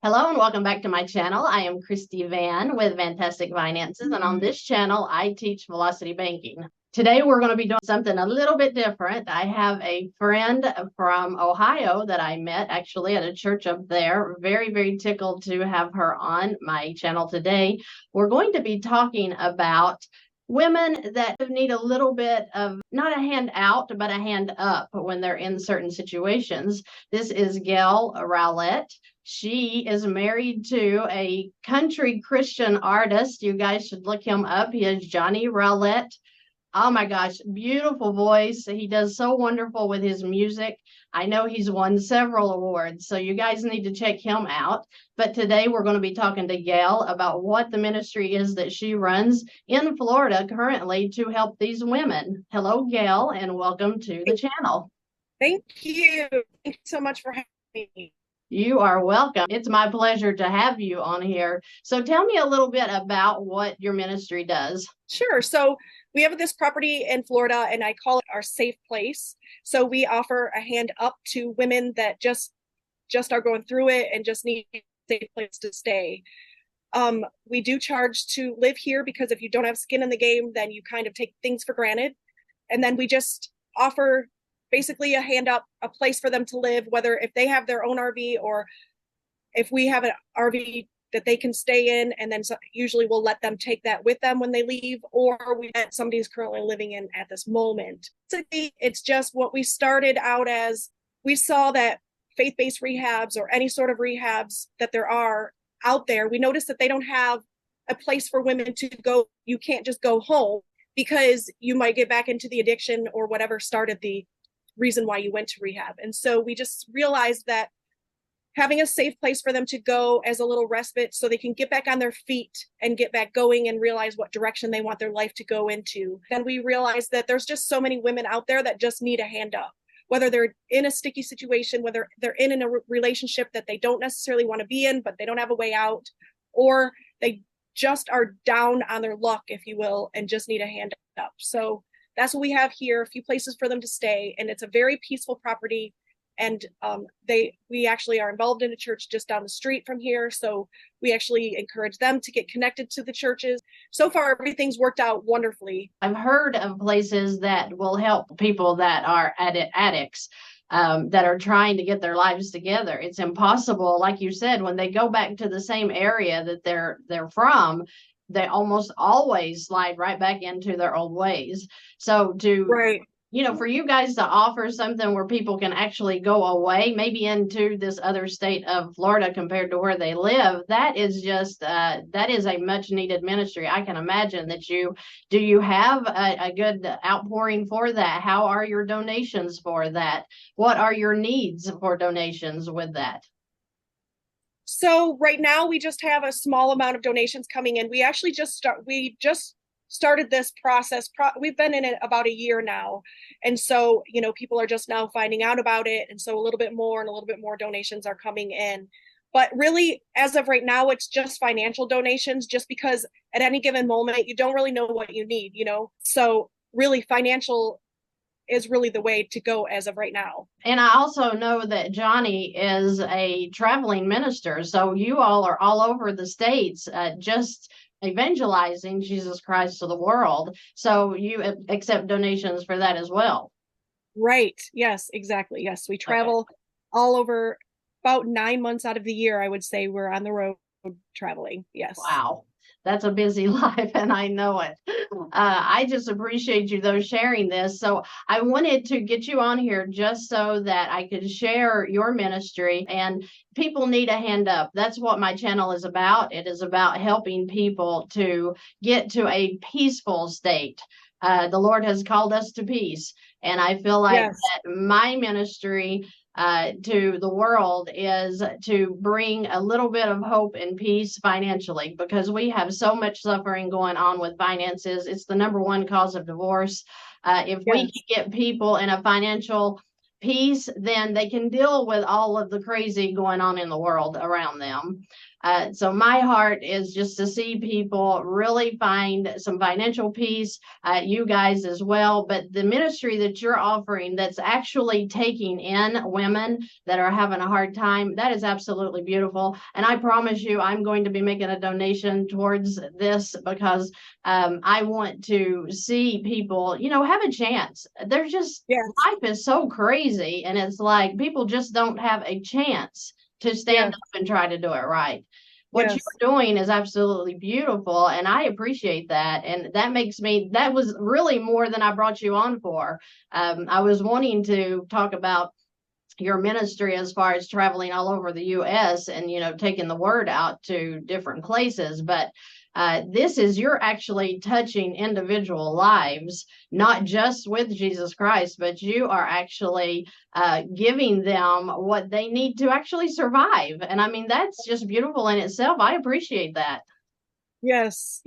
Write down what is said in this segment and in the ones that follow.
Hello and welcome back to my channel. I am Christy VANN with Fantastic Finances, and on this channel, I teach velocity banking. Today, we're going to be doing something a little bit different. I have a friend from Ohio that I met actually at a church up there. Very, very tickled to have her on my channel today. We're going to be talking about women that need a little bit of not a hand out, but a hand up when they're in certain situations. This is Gale Rowlett. She is married to a country Christian artist. You guys should look him up. He is Johnny Rowlett. Oh my gosh, beautiful voice. He does so wonderful with his music. I know he's won several awards, so you guys need to check him out. But today we're going to be talking to Gale about what the ministry is that she runs in Florida currently to help these women. Hello, Gale, and welcome to the channel. Thank you. Thank you so much for having me. You are welcome. It's my pleasure to have you on here. So tell me a little bit about what your ministry does. Sure. So we have this property in Florida, and I call it our safe place. So we offer a hand up to women that just are going through it and just need a safe place to stay. We do charge to live here because if you don't have skin in the game, then you kind of take things for granted. And then we just offer basically a hand up, a place for them to live, whether if they have their own RV or if we have an RV that they can stay in, and then usually we'll let them take that with them when they leave, or we let somebody's currently living in at this moment. It's just what we started out as. We saw that faith-based rehabs or any sort of rehabs that there are out there, we noticed that they don't have a place for women to go. You can't just go home because you might get back into the addiction or whatever started the reason why you went to rehab. And so we just realized that having a safe place for them to go as a little respite so they can get back on their feet and get back going and realize what direction they want their life to go into. Then we realized that there's just so many women out there that just need a hand up, whether they're in a sticky situation, whether they're in a relationship that they don't necessarily want to be in, but they don't have a way out, or they just are down on their luck, if you will, and just need a hand up. So that's what we have here, a few places for them to stay, and it's a very peaceful property. And we actually are involved in a church just down the street from here, so we actually encourage them to get connected to the churches. So far, everything's worked out wonderfully. I've heard of places that will help people that are addicts, that are trying to get their lives together. It's impossible, like you said, when they go back to the same area that they're from, they almost always slide right back into their old ways. So Right. for you guys to offer something where people can actually go away, maybe into this other state of Florida compared to where they live, that is just, that is a much needed ministry. I can imagine that do you have a good outpouring for that? How are your donations for that? What are your needs for donations with that? So right now we just have a small amount of donations coming in. We actually just started this process. We've been in it about a year now. And so, people are just now finding out about it. And so a little bit more and a little bit more donations are coming in. But really, as of right now, it's just financial donations, just because at any given moment, you don't really know what you need, So really financial is really the way to go as of right now. And I also know that Johnny is a traveling minister. So you all are all over the states, just evangelizing Jesus Christ to the world. So you accept donations for that as well. Right. Yes, exactly. Yes. We travel all over. About 9 months out of the year, I would say we're on the road traveling. Yes. Wow. That's a busy life, and I know it. I just appreciate you, though, sharing this. So I wanted to get you on here just so that I could share your ministry, and people need a hand up. That's what my channel is about. It is about helping people to get to a peaceful state. The Lord has called us to peace, and I feel like Yes. that my ministry to the world is to bring a little bit of hope and peace financially, because we have so much suffering going on with finances. It's the number one cause of divorce. If we Yes. can get people in a financial peace, then they can deal with all of the crazy going on in the world around them. So my heart is just to see people really find some financial peace, you guys as well. But the ministry that you're offering that's actually taking in women that are having a hard time, that is absolutely beautiful. And I promise you, I'm going to be making a donation towards this because I want to see people, have a chance. They're just, life is so crazy. And it's like people just don't have a chance to stand up and try to do it right. What you're doing is absolutely beautiful, and I appreciate that. And that was really more than I brought you on for. I was wanting to talk about your ministry as far as traveling all over the U.S. and, taking the word out to different places. But you're actually touching individual lives, not just with Jesus Christ, but you are actually giving them what they need to actually survive. And I mean, that's just beautiful in itself. I appreciate that. Yes.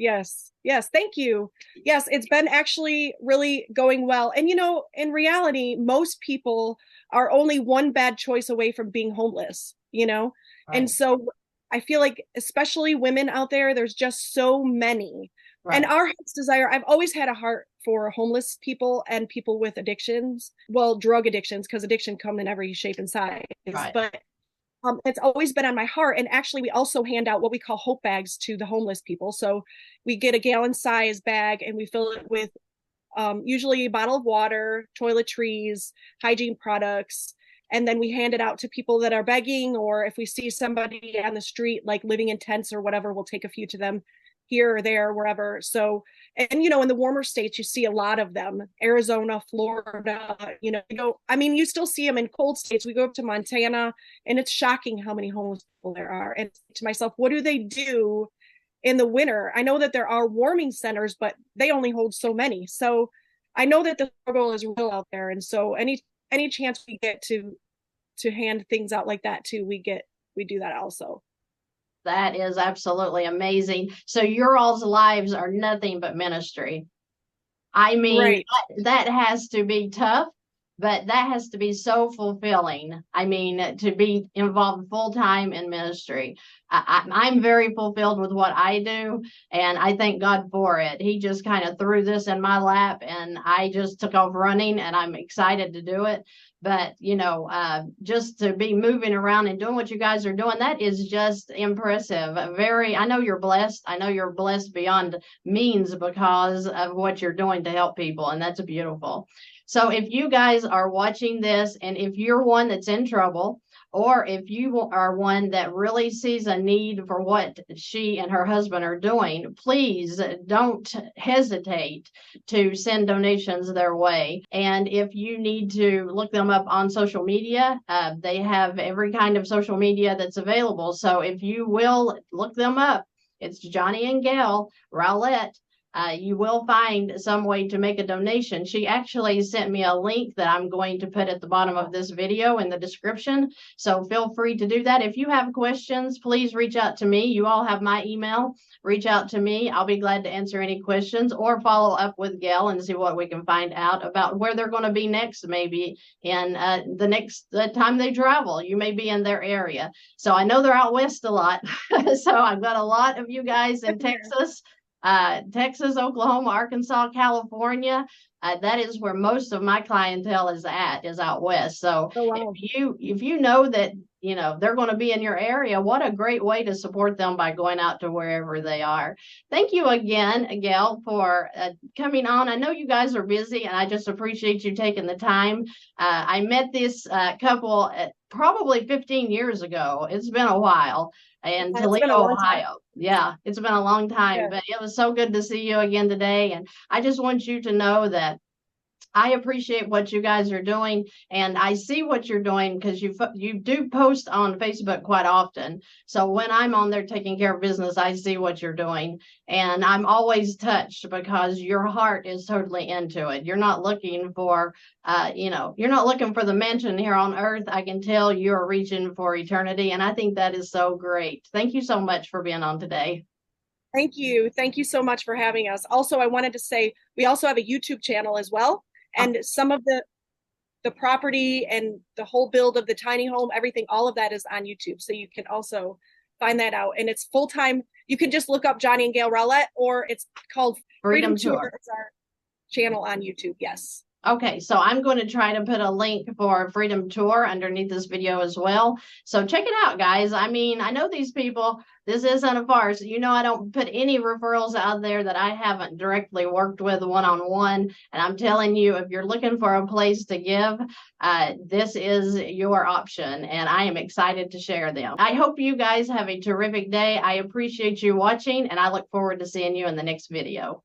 Thank you. Yes, it's been actually really going well. And, in reality, most people are only one bad choice away from being homeless, Right. And so I feel like, especially women out there, there's just so many. Right. And our heart's desire, I've always had a heart for homeless people and people with addictions. Well, drug addictions, because addiction come in every shape and size. Right. But it's always been on my heart. And actually, we also hand out what we call hope bags to the homeless people. So we get a gallon size bag and we fill it with usually a bottle of water, toiletries, hygiene products. And then we hand it out to people that are begging, or if we see somebody on the street, like living in tents or whatever, we'll take a few to them here or there, wherever. So, and, in the warmer states, you see a lot of them, Arizona, Florida, you still see them in cold states. We go up to Montana and it's shocking how many homeless people there are. And to myself, what do they do in the winter? I know that there are warming centers, but they only hold so many. So I know that the struggle is real out there. And so any chance we get to hand things out like that too, we do that also. That is absolutely amazing. So your all's lives are nothing but ministry. I mean, right. that has to be tough, but that has to be so fulfilling. I mean, to be involved full time in ministry. I'm very fulfilled with what I do, and I thank God for it. He just kind of threw this in my lap, and I just took off running, and I'm excited to do it. But, just to be moving around and doing what you guys are doing, that is just impressive. I know you're blessed. I know you're blessed beyond means because of what you're doing to help people. And that's beautiful. So if you guys are watching this, and if you're one that's in trouble, or if you are one that really sees a need for what she and her husband are doing, please don't hesitate to send donations their way. And if you need to look them up on social media, they have every kind of social media that's available. So if you will look them up, it's Johnny and Gale, Rowlett. You will find some way to make a donation. She actually sent me a link that I'm going to put at the bottom of this video in the description. So feel free to do that. If you have questions, please reach out to me. You all have my email. Reach out to me. I'll be glad to answer any questions or follow up with Gale and see what we can find out about where they're going to be next, maybe in the next time they travel. You may be in their area. So I know they're out west a lot. So I've got a lot of you guys in Texas. Texas, Oklahoma, Arkansas, California. That is where most of my clientele is out west. So if you know that, they're going to be in your area, what a great way to support them by going out to wherever they are. Thank you again, Gale, for coming on. I know you guys are busy, and I just appreciate you taking the time. I met this couple probably 15 years ago. It's been a while. In Toledo, Ohio. Yeah, it's been a long time, but it was so good to see you again today. And I just want you to know that I appreciate what you guys are doing, and I see what you're doing because you do post on Facebook quite often. So when I'm on there taking care of business, I see what you're doing, and I'm always touched because your heart is totally into it. You're not looking for, you're not looking for the mansion here on earth. I can tell you're reaching for eternity, and I think that is so great. Thank you so much for being on today. Thank you. Thank you so much for having us. Also, I wanted to say we also have a YouTube channel as well. And some of the the property and the whole build of the tiny home, everything, all of that is on YouTube. So you can also find that out. And it's full-time. You can just look up Johnny and Gale Rowlett, or it's called Freedom Tour. It's our channel on YouTube. Yes. Okay, so I'm going to try to put a link for Freedom Tour underneath this video as well. So check it out, guys. I mean, I know these people. This isn't a farce. You know, I don't put any referrals out there that I haven't directly worked with one-on-one. And I'm telling you, if you're looking for a place to give, this is your option. And I am excited to share them. I hope you guys have a terrific day. I appreciate you watching, and I look forward to seeing you in the next video.